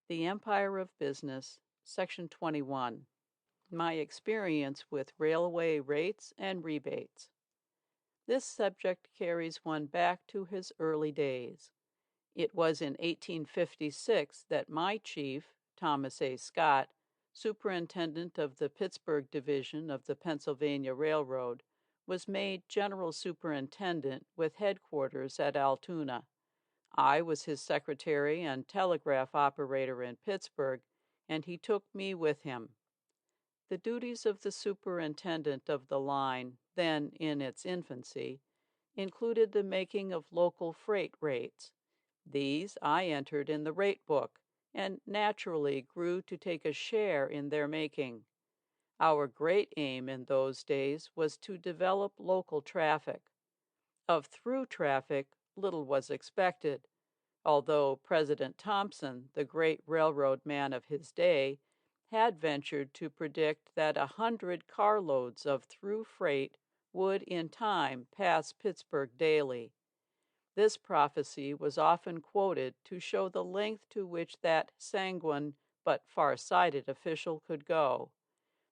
The Empire of Business, Section 21. My experience with railway rates and rebates. This subject carries one back to his early days. It was in 1856 that my chief, Thomas A. Scott, superintendent of the Pittsburgh Division of the Pennsylvania Railroad, was made general superintendent with headquarters at Altoona. I was his secretary and telegraph operator in Pittsburgh, and he took me with him. The duties of the superintendent of the line, then in its infancy, included the making of local freight rates. These I entered in the rate book, and naturally grew to take a share in their making. Our great aim in those days was to develop local traffic. Of through traffic, little was expected, although President Thompson, the great railroad man of his day, had ventured to predict that 100 carloads of through freight would in time pass Pittsburgh daily. This prophecy was often quoted to show the length to which that sanguine but far-sighted official could go.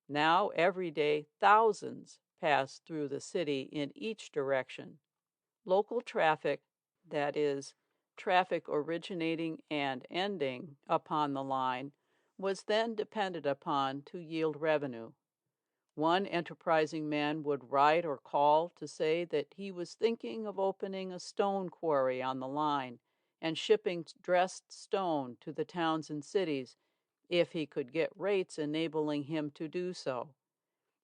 Now every day thousands pass through the city in each direction. Local traffic, that is, traffic originating and ending upon the line, was then depended upon to yield revenue. One enterprising man would write or call to say that he was thinking of opening a stone quarry on the line and shipping dressed stone to the towns and cities if he could get rates enabling him to do so.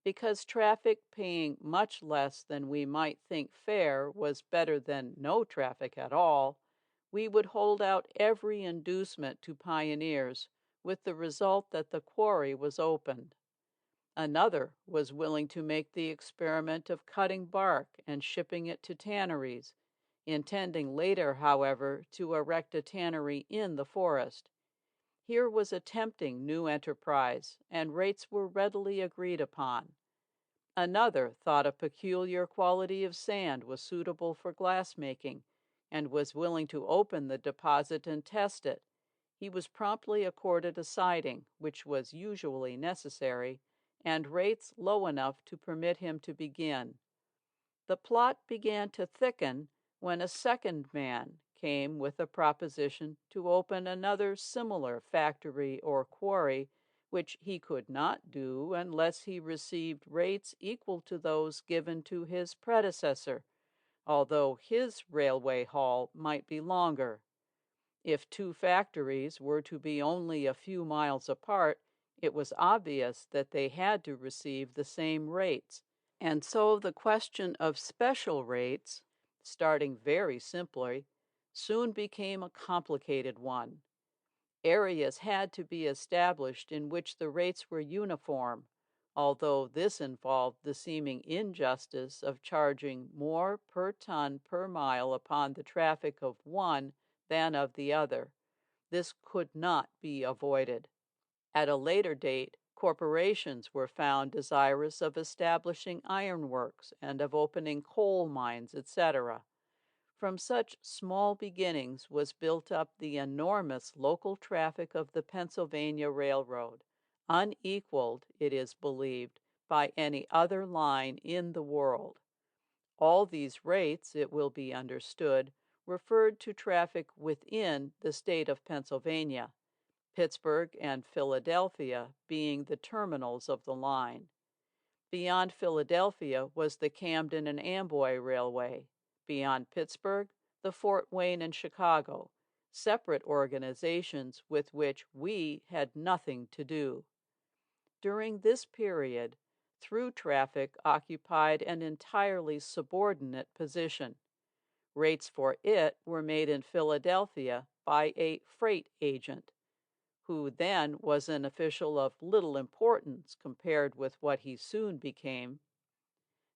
Because traffic paying much less than we might think fair was better than no traffic at all, we would hold out every inducement to pioneers, with the result that the quarry was opened. Another was willing to make the experiment of cutting bark and shipping it to tanneries, intending later, however, to erect a tannery in the forest. Here was a tempting new enterprise, and rates were readily agreed upon. Another thought a peculiar quality of sand was suitable for glass making, and was willing to open the deposit and test it. He was promptly accorded a siding, which was usually necessary, and rates low enough to permit him to begin. The plot began to thicken when a second man came with a proposition to open another similar factory or quarry, which he could not do unless he received rates equal to those given to his predecessor, although his railway haul might be longer. If two factories were to be only a few miles apart, it was obvious that they had to receive the same rates, and so the question of special rates, starting very simply, soon became a complicated one. Areas had to be established in which the rates were uniform, although this involved the seeming injustice of charging more per ton per mile upon the traffic of one than of the other. This could not be avoided. At a later date, corporations were found desirous of establishing ironworks and of opening coal mines, etc. From such small beginnings was built up the enormous local traffic of the Pennsylvania Railroad, unequaled, it is believed, by any other line in the world. All these rates, it will be understood, referred to traffic within the state of Pennsylvania, Pittsburgh and Philadelphia being the terminals of the line. Beyond Philadelphia was the Camden and Amboy Railway. Beyond Pittsburgh, the Fort Wayne and Chicago, separate organizations with which we had nothing to do. During this period, through traffic occupied an entirely subordinate position. Rates for it were made in Philadelphia by a freight agent, who then was an official of little importance compared with what he soon became.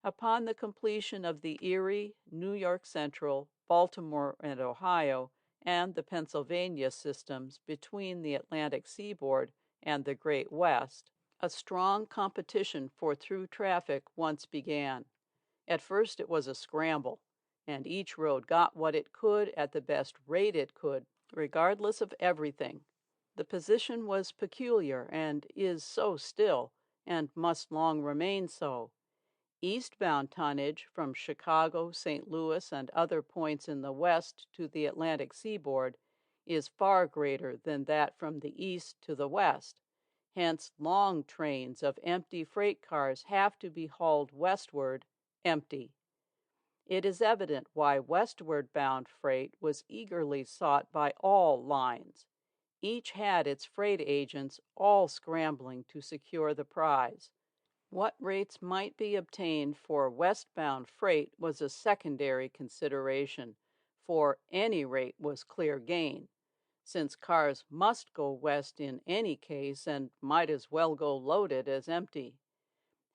Upon the completion of the Erie, New York Central, Baltimore and Ohio, and the Pennsylvania systems between the Atlantic seaboard and the Great West, a strong competition for through traffic once began. At first it was a scramble, and each road got what it could at the best rate it could, regardless of everything. The position was peculiar and is so still, and must long remain so. Eastbound tonnage from Chicago, St. Louis, and other points in the west to the Atlantic seaboard is far greater than that from the east to the west. Hence, long trains of empty freight cars have to be hauled westward empty. It is evident why westward bound freight was eagerly sought by all lines. Each had its freight agents all scrambling to secure the prize. What rates might be obtained for westbound freight was a secondary consideration, for any rate was clear gain, since cars must go west in any case and might as well go loaded as empty.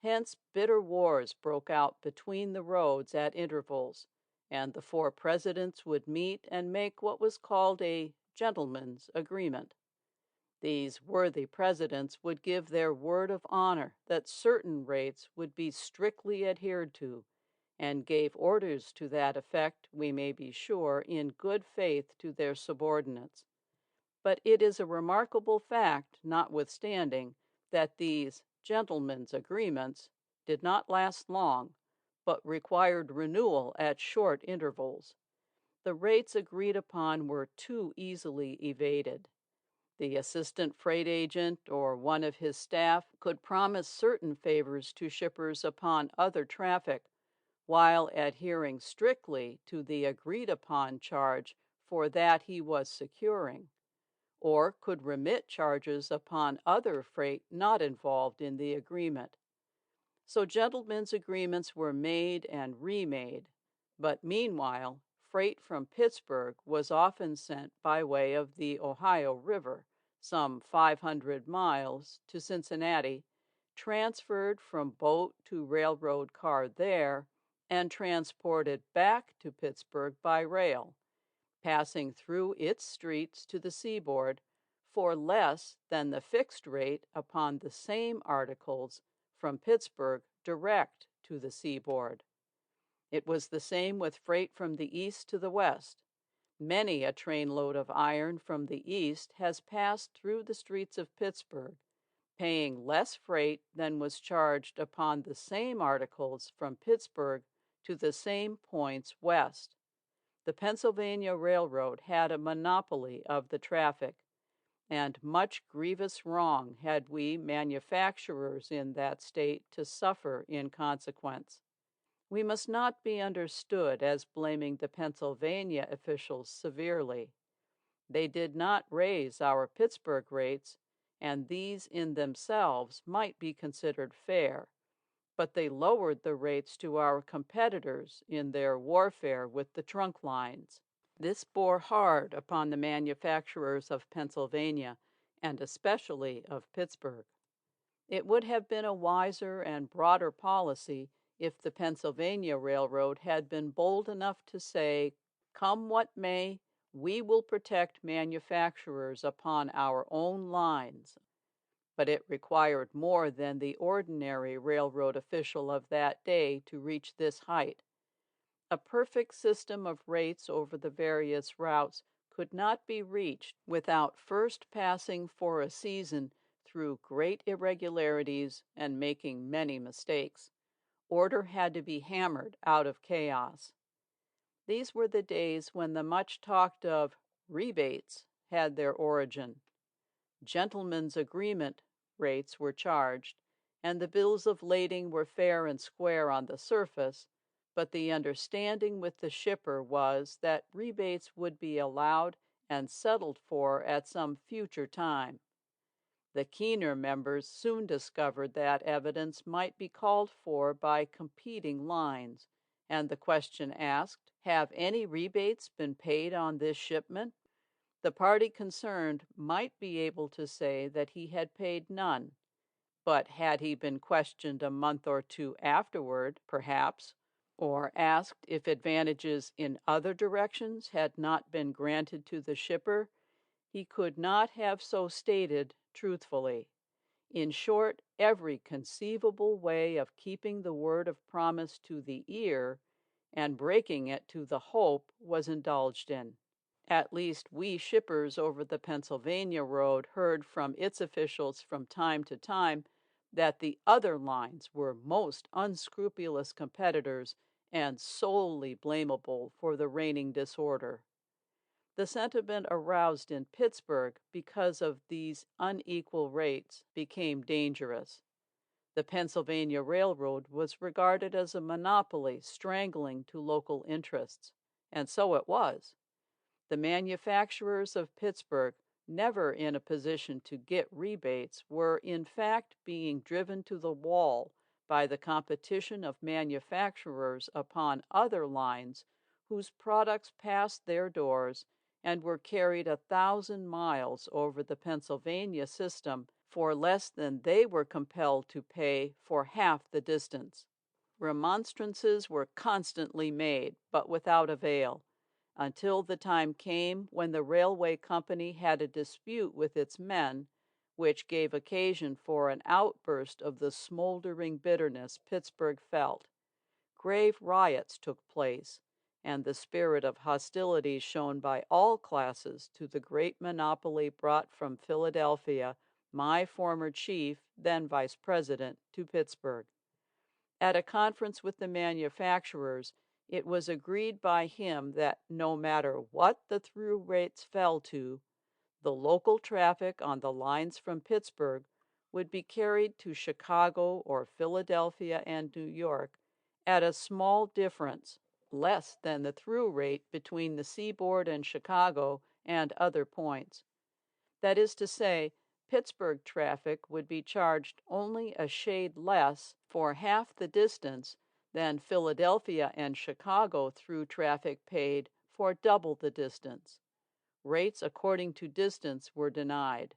Hence bitter wars broke out between the roads at intervals, and the four presidents would meet and make what was called a gentleman's agreement. These worthy presidents would give their word of honor that certain rates would be strictly adhered to, and gave orders to that effect, we may be sure, in good faith to their subordinates. But it is a remarkable fact, notwithstanding, that these gentlemen's agreements did not last long, but required renewal at short intervals. The rates agreed upon were too easily evaded. The assistant freight agent or one of his staff could promise certain favors to shippers upon other traffic, while adhering strictly to the agreed upon charge for that he was securing, or could remit charges upon other freight not involved in the agreement. So gentlemen's agreements were made and remade, but meanwhile freight from Pittsburgh was often sent by way of the Ohio River, some 500 miles, to Cincinnati, transferred from boat to railroad car there, and transported back to Pittsburgh by rail, passing through its streets to the seaboard for less than the fixed rate upon the same articles from Pittsburgh direct to the seaboard. It was the same with freight from the east to the west. Many a trainload of iron from the east has passed through the streets of Pittsburgh, paying less freight than was charged upon the same articles from Pittsburgh to the same points west. The Pennsylvania Railroad had a monopoly of the traffic, and much grievous wrong had we manufacturers in that state to suffer in consequence. We must not be understood as blaming the Pennsylvania officials severely. They did not raise our Pittsburgh rates, and these in themselves might be considered fair, but they lowered the rates to our competitors in their warfare with the trunk lines. This bore hard upon the manufacturers of Pennsylvania, and especially of Pittsburgh. It would have been a wiser and broader policy if the Pennsylvania Railroad had been bold enough to say, "Come what may, we will protect manufacturers upon our own lines." But it required more than the ordinary railroad official of that day to reach this height. A perfect system of rates over the various routes could not be reached without first passing for a season through great irregularities and making many mistakes. Order had to be hammered out of chaos. These were the days when the much talked of rebates had their origin. Gentlemen's agreement rates were charged, and the bills of lading were fair and square on the surface, but the understanding with the shipper was that rebates would be allowed and settled for at some future time. The keener members soon discovered that evidence might be called for by competing lines, and the question asked, "Have any rebates been paid on this shipment?" The party concerned might be able to say that he had paid none, but had he been questioned a month or two afterward, perhaps, or asked if advantages in other directions had not been granted to the shipper, he could not have so stated truthfully. In short, every conceivable way of keeping the word of promise to the ear and breaking it to the hope was indulged in. At least we shippers over the Pennsylvania road heard from its officials from time to time that the other lines were most unscrupulous competitors and solely blamable for the reigning disorder. The sentiment aroused in Pittsburgh because of these unequal rates became dangerous. The Pennsylvania Railroad was regarded as a monopoly strangling to local interests, and so it was. The manufacturers of Pittsburgh, never in a position to get rebates, were in fact being driven to the wall by the competition of manufacturers upon other lines whose products passed their doors and were carried 1,000 miles over the Pennsylvania system for less than they were compelled to pay for half the distance. Remonstrances were constantly made, but without avail, until the time came when the railway company had a dispute with its men, which gave occasion for an outburst of the smoldering bitterness Pittsburgh felt. Grave riots took place, and the spirit of hostility shown by all classes to the great monopoly brought from Philadelphia my former chief, then vice president, to Pittsburgh. At a conference with the manufacturers, it was agreed by him that no matter what the through rates fell to, the local traffic on the lines from Pittsburgh would be carried to Chicago or Philadelphia and New York at a small difference, less than the through rate between the seaboard and Chicago and other points. That is to say, Pittsburgh traffic would be charged only a shade less for half the distance than Philadelphia and Chicago through traffic paid for double the distance. Rates according to distance were denied.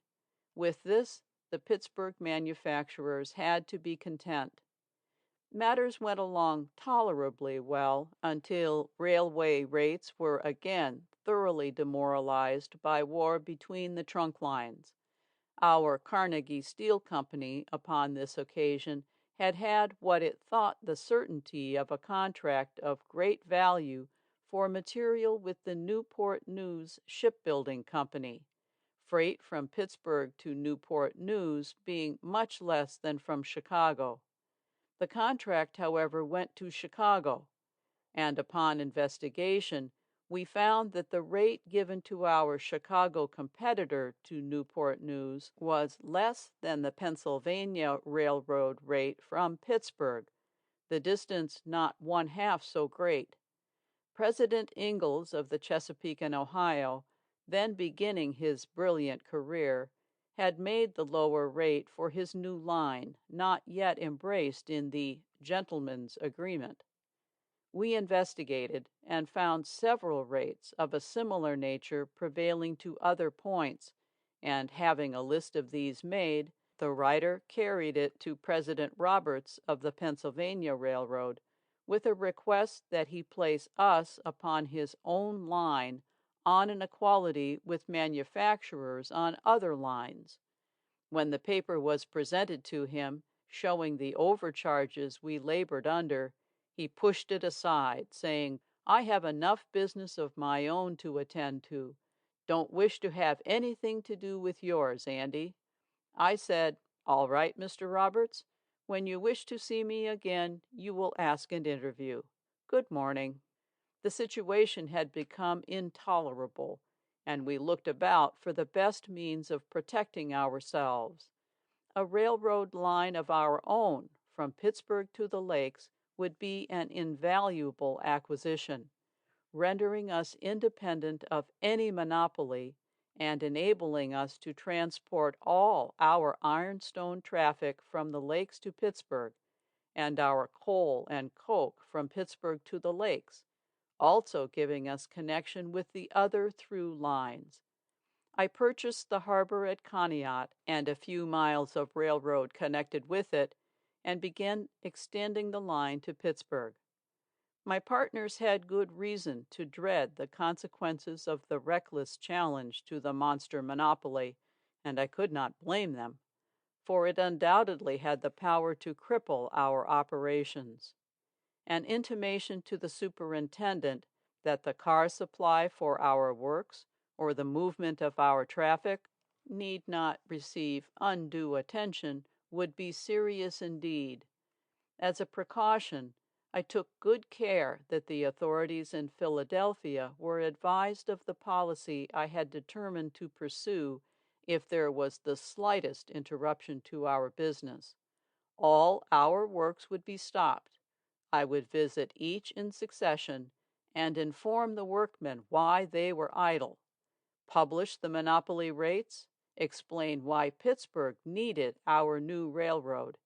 With this, the Pittsburgh manufacturers had to be content. Matters went along tolerably well until railway rates were again thoroughly demoralized by war between the trunk lines. Our Carnegie Steel Company, upon this occasion, had had what it thought the certainty of a contract of great value for material with the Newport News Shipbuilding Company, freight from Pittsburgh to Newport News being much less than from Chicago. The contract, however, went to Chicago, and upon investigation, we found that the rate given to our Chicago competitor to Newport News was less than the Pennsylvania Railroad rate from Pittsburgh, the distance not one half so great. President Ingalls of the Chesapeake and Ohio, then beginning his brilliant career, had made the lower rate for his new line, not yet embraced in the gentleman's agreement. We investigated and found several rates of a similar nature prevailing to other points, and having a list of these made, the writer carried it to President Roberts of the Pennsylvania Railroad with a request that he place us upon his own line on an equality with manufacturers on other lines. When the paper was presented to him, showing the overcharges we labored under, he pushed it aside, saying, "I have enough business of my own to attend to. Don't wish to have anything to do with yours, Andy." I said, "All right, Mr. Roberts. When you wish to see me again, you will ask an interview. Good morning." The situation had become intolerable, and we looked about for the best means of protecting ourselves. A railroad line of our own from Pittsburgh to the lakes would be an invaluable acquisition, rendering us independent of any monopoly and enabling us to transport all our ironstone traffic from the lakes to Pittsburgh, and our coal and coke from Pittsburgh to the lakes, also giving us connection with the other through lines. I purchased the harbor at Conneaut and a few miles of railroad connected with it, and began extending the line to Pittsburgh. My partners had good reason to dread the consequences of the reckless challenge to the monster monopoly, and I could not blame them, for it undoubtedly had the power to cripple our operations. An intimation to the superintendent that the car supply for our works or the movement of our traffic need not receive undue attention would be serious indeed. As a precaution, I took good care that the authorities in Philadelphia were advised of the policy I had determined to pursue if there was the slightest interruption to our business. All our works would be stopped. I would visit each in succession and inform the workmen why they were idle, publish the monopoly rates, explain why Pittsburgh needed our new railroad,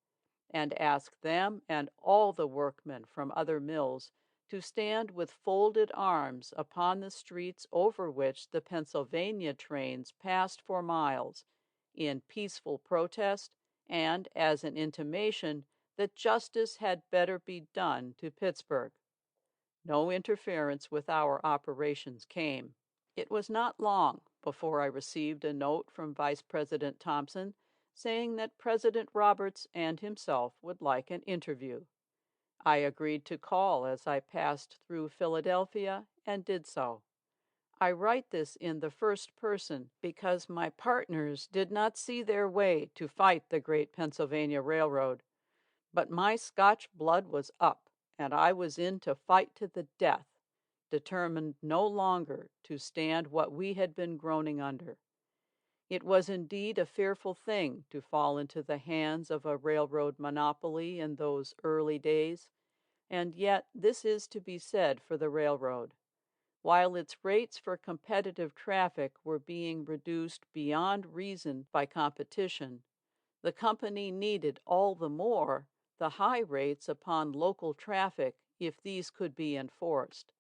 and ask them and all the workmen from other mills to stand with folded arms upon the streets over which the Pennsylvania trains passed for miles, in peaceful protest and as an intimation that justice had better be done to Pittsburgh. No interference with our operations came. It was not long before I received a note from Vice President Thompson saying that President Roberts and himself would like an interview. I agreed to call as I passed through Philadelphia and did so. I write this in the first person because my partners did not see their way to fight the great Pennsylvania Railroad, but my Scotch blood was up, and I was in to fight to the death, determined no longer to stand what we had been groaning under. It was indeed a fearful thing to fall into the hands of a railroad monopoly in those early days, and yet this is to be said for the railroad. While its rates for competitive traffic were being reduced beyond reason by competition, the company needed all the more the high rates upon local traffic if these could be enforced.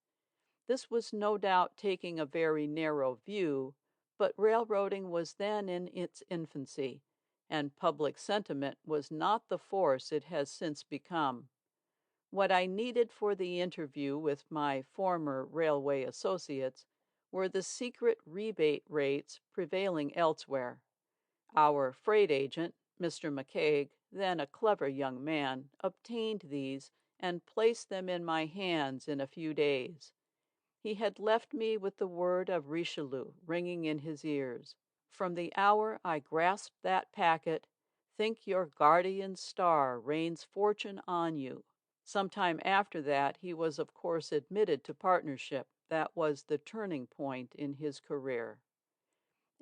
This was no doubt taking a very narrow view, but railroading was then in its infancy, and public sentiment was not the force it has since become. What I needed for the interview with my former railway associates were the secret rebate rates prevailing elsewhere. Our freight agent, Mr. McCaig, then a clever young man, obtained these and placed them in my hands in a few days. He had left me with the word of Richelieu ringing in his ears. From the hour I grasped that packet, think your guardian star rains fortune on you. Some time after that he was of course admitted to partnership. That was the turning point in his career.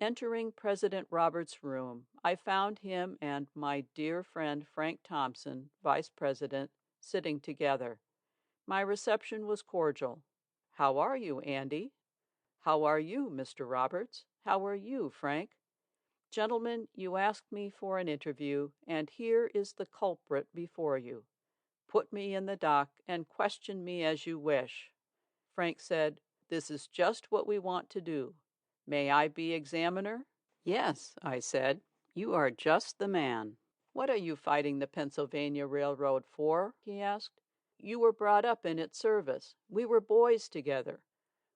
Entering President Roberts' room, I found him and my dear friend Frank Thompson, Vice President, sitting together. My reception was cordial. "How are you, Andy?" "How are you, Mr. Roberts? How are you, Frank? Gentlemen, you asked me for an interview, and here is the culprit before you. Put me in the dock and question me as you wish." Frank said, "This is just what we want to do. May I be examiner?" "Yes," I said, "you are just the man." "What are you fighting the Pennsylvania Railroad for?" he asked. "You were brought up in its service. We were boys together."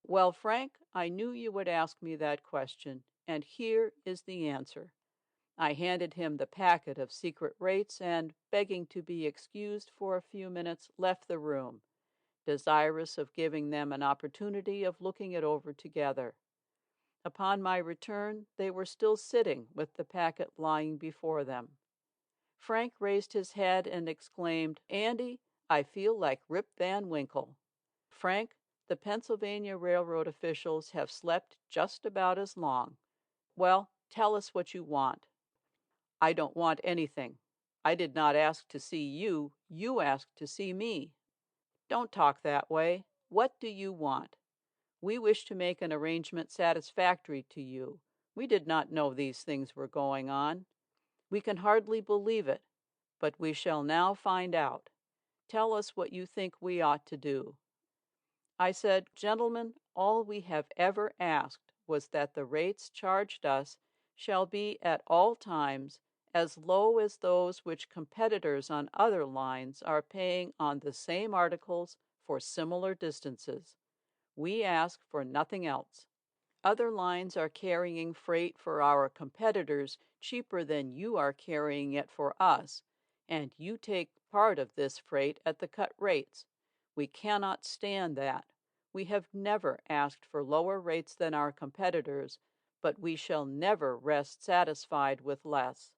"Well, Frank, I knew you would ask me that question, and here is the answer." I handed him the packet of secret rates and, begging to be excused for a few minutes, left the room, desirous of giving them an opportunity of looking it over together. Upon my return, they were still sitting with the packet lying before them. Frank raised his head and exclaimed, "Andy, I feel like Rip Van Winkle." "Frank, the Pennsylvania Railroad officials have slept just about as long. Well, tell us what you want." "I don't want anything. I did not ask to see you. You asked to see me." "Don't talk that way. What do you want?" "We wish to make an arrangement satisfactory to you. We did not know these things were going on. We can hardly believe it, but we shall now find out. Tell us what you think we ought to do." I said, "Gentlemen, all we have ever asked was that the rates charged us shall be at all times as low as those which competitors on other lines are paying on the same articles for similar distances. We ask for nothing else. Other lines are carrying freight for our competitors cheaper than you are carrying it for us, and you take part of this freight at the cut rates. We cannot stand that. We have never asked for lower rates than our competitors, but we shall never rest satisfied with less.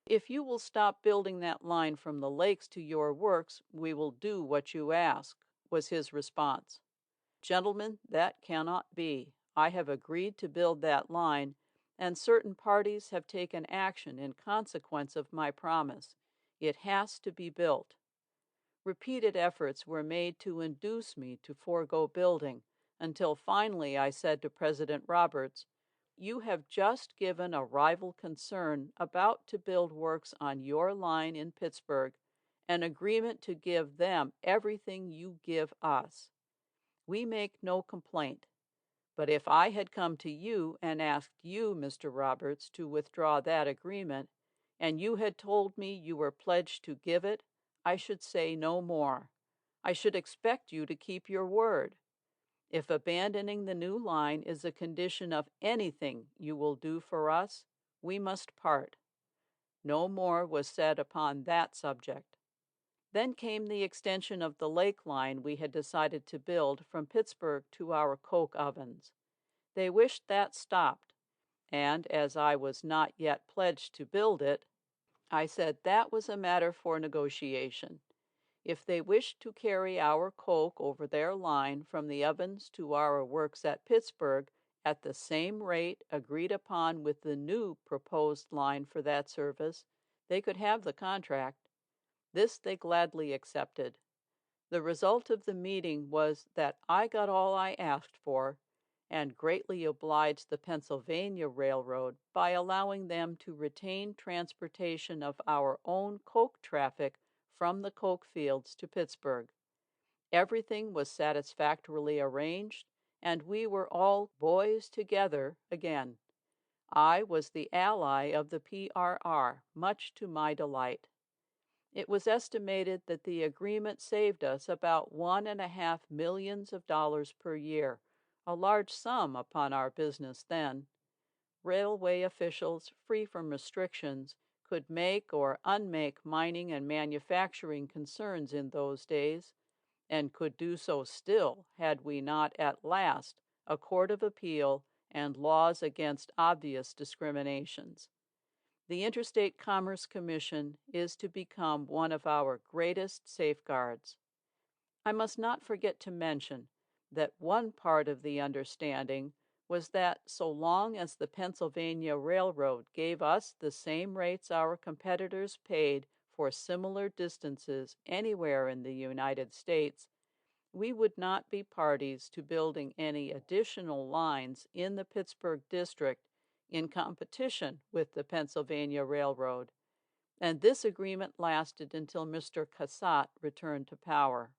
If you will stop building that line from the lakes to your works, we will do what you ask," was his response. "Gentlemen, that cannot be. I have agreed to build that line, and certain parties have taken action in consequence of my promise. It has to be built." Repeated efforts were made to induce me to forego building, until finally I said to President Roberts, "You have just given a rival concern about to build works on your line in Pittsburgh an agreement to give them everything you give us. We make no complaint. But if I had come to you and asked you, Mr. Roberts, to withdraw that agreement, and you had told me you were pledged to give it, I should say no more. I should expect you to keep your word. If abandoning the new line is a condition of anything you will do for us, we must part." No more was said upon that subject. Then came the extension of the lake line we had decided to build from Pittsburgh to our coke ovens. They wished that stopped, and as I was not yet pledged to build it, I said that was a matter for negotiation. If they wished to carry our coke over their line from the ovens to our works at Pittsburgh at the same rate agreed upon with the new proposed line for that service, they could have the contract. This they gladly accepted. The result of the meeting was that I got all I asked for, and greatly obliged the Pennsylvania Railroad by allowing them to retain transportation of our own coke traffic from the coke fields to Pittsburgh. Everything was satisfactorily arranged, and we were all boys together again. I was the ally of the PRR, much to my delight. It was estimated that the agreement saved us about $1.5 million per year, a large sum upon our business then. Railway officials, free from restrictions, could make or unmake mining and manufacturing concerns in those days, and could do so still had we not at last a court of appeal and laws against obvious discriminations. The Interstate Commerce Commission is to become one of our greatest safeguards. I must not forget to mention that one part of the understanding was that so long as the Pennsylvania Railroad gave us the same rates our competitors paid for similar distances anywhere in the United States, we would not be parties to building any additional lines in the Pittsburgh district in competition with the Pennsylvania Railroad, and this agreement lasted until Mr. Cassatt returned to power.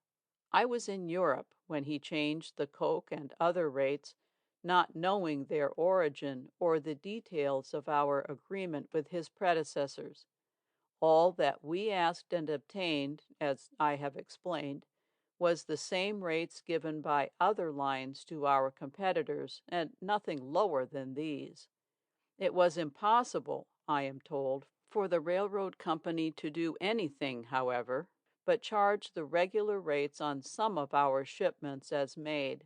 I was in Europe when he changed the coke and other rates, not knowing their origin or the details of our agreement with his predecessors. All that we asked and obtained, as I have explained, was the same rates given by other lines to our competitors, and nothing lower than these. It was impossible, I am told, for the railroad company to do anything, however, but charge the regular rates on some of our shipments as made,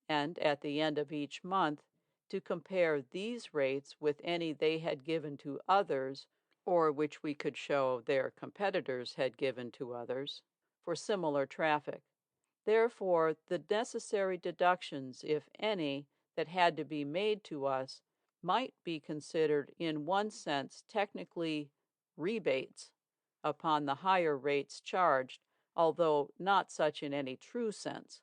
and at the end of each month to compare these rates with any they had given to others, or which we could show their competitors had given to others, for similar traffic. Therefore, the necessary deductions, if any, that had to be made to us might be considered in one sense technically rebates upon the higher rates charged, although not such in any true sense.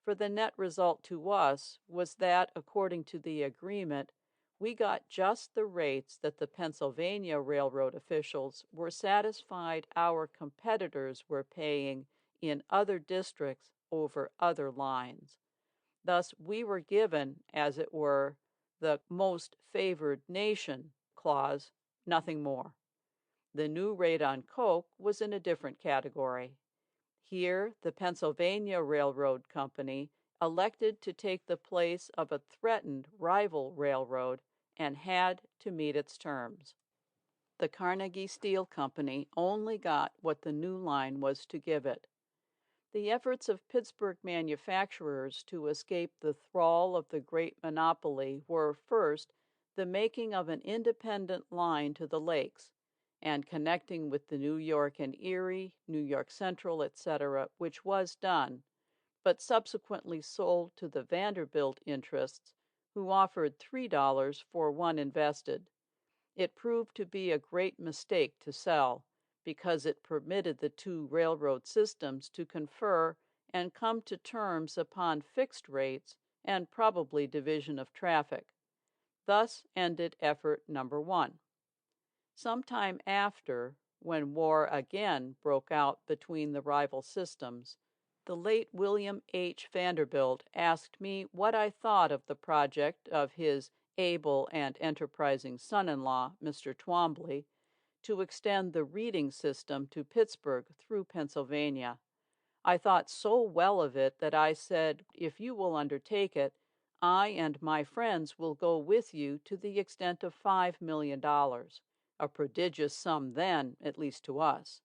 For the net result to us was that, according to the agreement, we got just the rates that the Pennsylvania Railroad officials were satisfied our competitors were paying in other districts over other lines. Thus, we were given, as it were, the most favored nation clause, nothing more. The new rate on coke was in a different category. Here, the Pennsylvania Railroad Company elected to take the place of a threatened rival railroad and had to meet its terms. The Carnegie Steel Company only got what the new line was to give it. The efforts of Pittsburgh manufacturers to escape the thrall of the great monopoly were, first, the making of an independent line to the lakes, and connecting with the New York and Erie, New York Central, etc., which was done, but subsequently sold to the Vanderbilt interests, who offered $3 for one invested. It proved to be a great mistake to sell, because it permitted the two railroad systems to confer and come to terms upon fixed rates and probably division of traffic. Thus ended effort number one. Some time after, when war again broke out between the rival systems, the late William H. Vanderbilt asked me what I thought of the project of his able and enterprising son-in-law, Mr. Twombly, to extend the reading system to Pittsburgh through Pennsylvania. I thought so well of it that I said, "If you will undertake it, I and my friends will go with you to the extent of $5 million, a prodigious sum then, at least to us."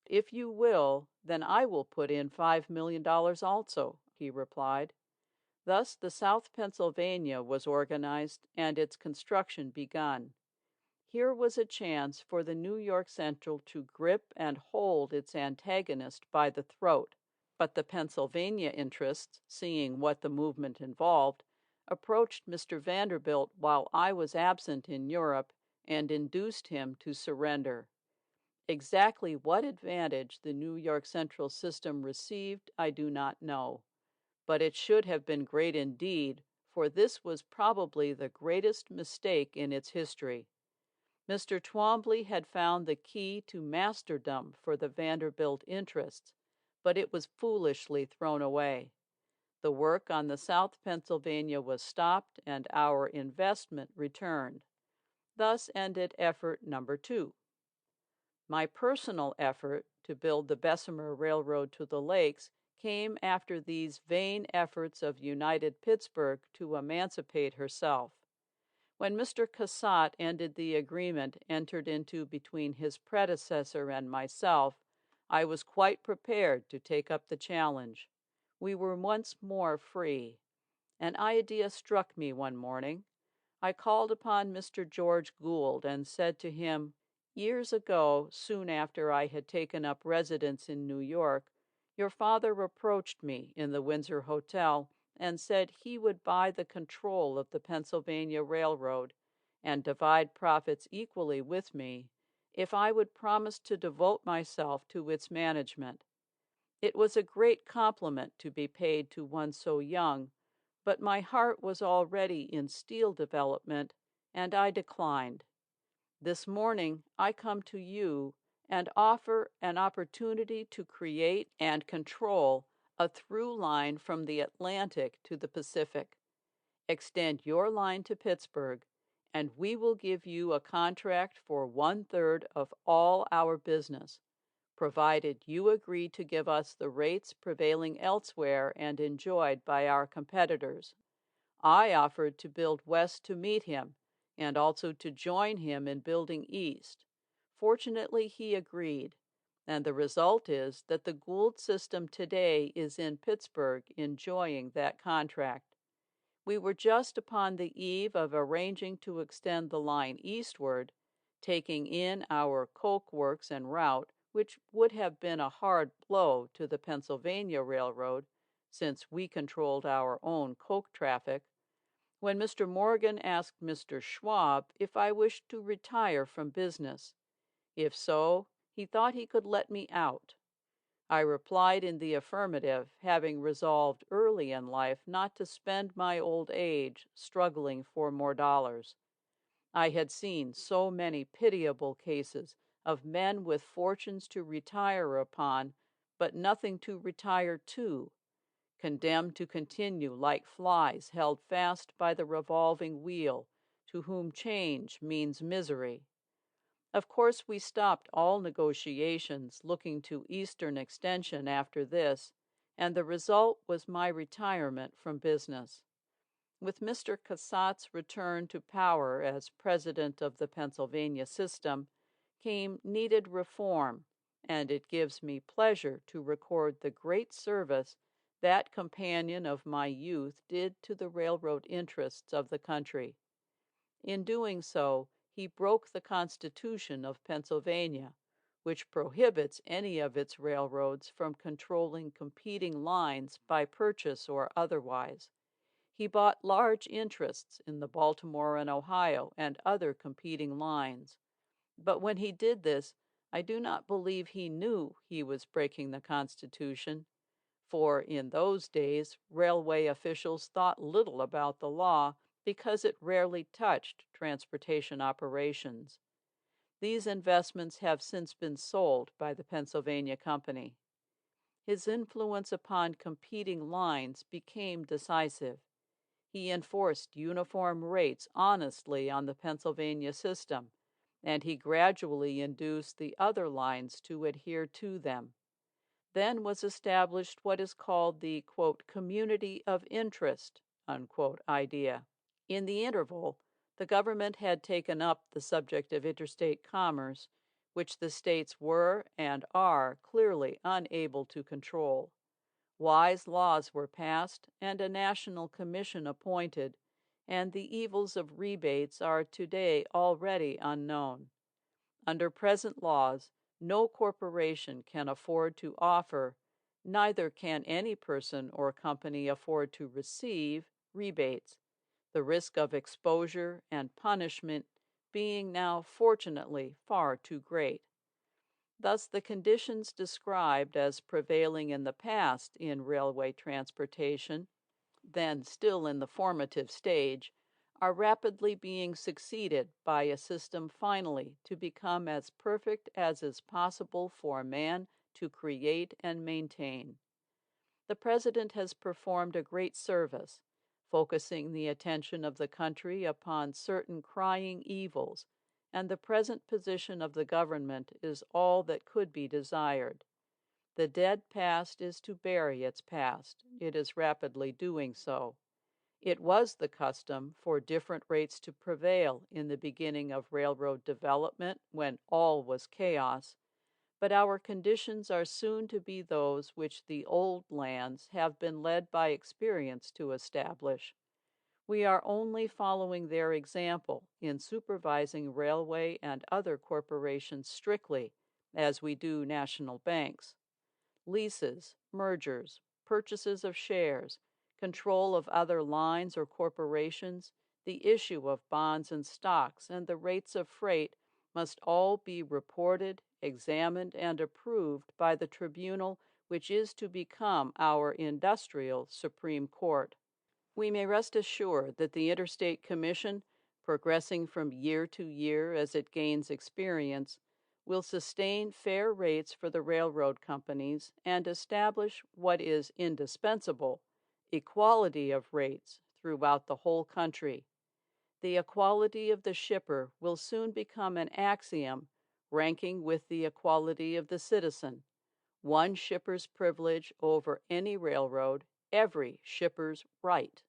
"If you will, then I will put in $5 million also," he replied. Thus the South Pennsylvania was organized and its construction begun. Here was a chance for the New York Central to grip and hold its antagonist by the throat, but the Pennsylvania interests, seeing what the movement involved, approached Mr. Vanderbilt while I was absent in Europe and induced him to surrender. Exactly what advantage the New York Central system received I do not know, but it should have been great indeed, for this was probably the greatest mistake in its history. Mr. Twombly had found the key to masterdom for the Vanderbilt interests, but it was foolishly thrown away. The work on the South Pennsylvania was stopped and our investment returned. Thus ended effort number two. My personal effort to build the Bessemer Railroad to the lakes came after these vain efforts of United Pittsburgh to emancipate herself. When Mr. Cassatt ended the agreement entered into between his predecessor and myself, I was quite prepared to take up the challenge. We were once more free. An idea struck me one morning. I called upon Mr. George Gould and said to him, "Years ago, soon after I had taken up residence in New York, your father approached me in the Windsor Hotel and said he would buy the control of the Pennsylvania Railroad and divide profits equally with me if I would promise to devote myself to its management. It was a great compliment to be paid to one so young, but my heart was already in steel development, and I declined. This morning I come to you and offer an opportunity to create and control a through line from the Atlantic to the Pacific. Extend your line to Pittsburgh, and we will give you a contract for 1/3 of all our business, provided you agree to give us the rates prevailing elsewhere and enjoyed by our competitors." I offered to build west to meet him, and also to join him in building east. Fortunately, he agreed, and the result is that the Gould system today is in Pittsburgh enjoying that contract. We were just upon the eve of arranging to extend the line eastward, taking in our coke works en route, which would have been a hard blow to the Pennsylvania Railroad, since we controlled our own coke traffic, when Mr. Morgan asked Mr. Schwab if I wished to retire from business. If so, he thought he could let me out. I replied in the affirmative, having resolved early in life not to spend my old age struggling for more dollars. I had seen so many pitiable cases of men with fortunes to retire upon, but nothing to retire to, condemned to continue like flies held fast by the revolving wheel, to whom change means misery. Of course, we stopped all negotiations looking to Eastern extension after this, and the result was my retirement from business. With Mr. Cassatt's return to power as president of the Pennsylvania system came needed reform, and it gives me pleasure to record the great service that companion of my youth did to the railroad interests of the country. In doing so, he broke the Constitution of Pennsylvania, which prohibits any of its railroads from controlling competing lines by purchase or otherwise. He bought large interests in the Baltimore and Ohio and other competing lines. But when he did this, I do not believe he knew he was breaking the Constitution, for in those days railway officials thought little about the law because it rarely touched transportation operations. These investments have since been sold by the Pennsylvania Company. His influence upon competing lines became decisive. He enforced uniform rates honestly on the Pennsylvania system, and he gradually induced the other lines to adhere to them. Then was established what is called the, quote, community of interest, unquote, idea. In the interval, the government had taken up the subject of interstate commerce, which the states were and are clearly unable to control. Wise laws were passed and a national commission appointed, and the evils of rebates are today already unknown. Under present laws, no corporation can afford to offer, neither can any person or company afford to receive, rebates, the risk of exposure and punishment being now fortunately far too great. Thus, the conditions described as prevailing in the past in railway transportation, then still in the formative stage, are rapidly being succeeded by a system finally to become as perfect as is possible for man to create and maintain. The President has performed a great service, focusing the attention of the country upon certain crying evils, and the present position of the government is all that could be desired. The dead past is to bury its past. It is rapidly doing so. It was the custom for different rates to prevail in the beginning of railroad development when all was chaos, but our conditions are soon to be those which the old lands have been led by experience to establish. We are only following their example in supervising railway and other corporations strictly, as we do national banks. Leases, mergers, purchases of shares, control of other lines or corporations, the issue of bonds and stocks, and the rates of freight must all be reported, examined, and approved by the tribunal which is to become our industrial Supreme Court. We may rest assured that the Interstate Commission, progressing from year to year as it gains experience, will sustain fair rates for the railroad companies and establish what is indispensable, equality of rates throughout the whole country. The equality of the shipper will soon become an axiom, ranking with the equality of the citizen. One shipper's privilege over any railroad, every shipper's right.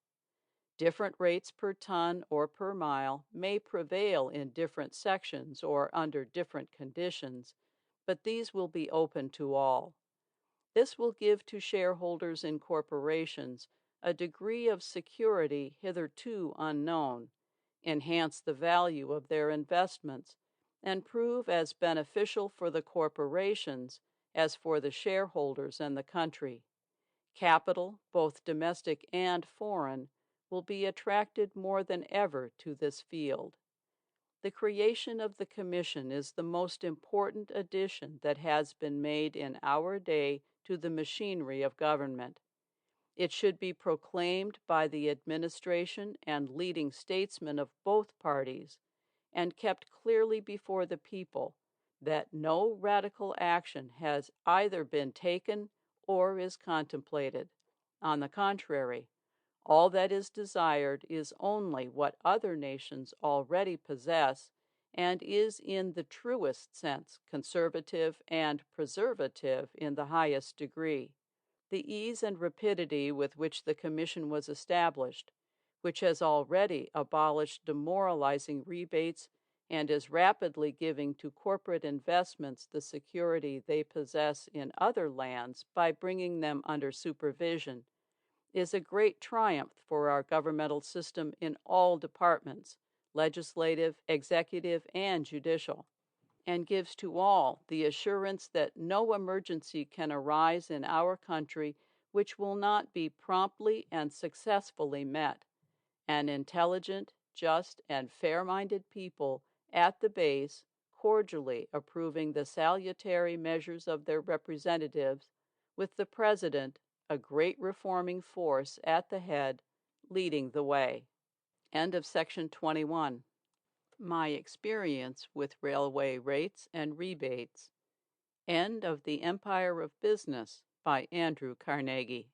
Different rates per ton or per mile may prevail in different sections or under different conditions, but these will be open to all. This will give to shareholders in corporations a degree of security hitherto unknown, enhance the value of their investments, and prove as beneficial for the corporations as for the shareholders and the country. Capital, both domestic and foreign, will be attracted more than ever to this field. The creation of the Commission is the most important addition that has been made in our day to the machinery of government. It should be proclaimed by the administration and leading statesmen of both parties, and kept clearly before the people, that no radical action has either been taken or is contemplated. On the contrary, all that is desired is only what other nations already possess and is in the truest sense conservative and preservative in the highest degree. The ease and rapidity with which the Commission was established, which has already abolished demoralizing rebates and is rapidly giving to corporate investments the security they possess in other lands by bringing them under supervision, is a great triumph for our governmental system in all departments, legislative, executive, and judicial, and gives to all the assurance that no emergency can arise in our country which will not be promptly and successfully met. An intelligent, just, and fair-minded people at the base cordially approving the salutary measures of their representatives, with the President, a great reforming force at the head, leading the way. End of section 21. My experience with railway rates and rebates. End of The Empire of Business by Andrew Carnegie.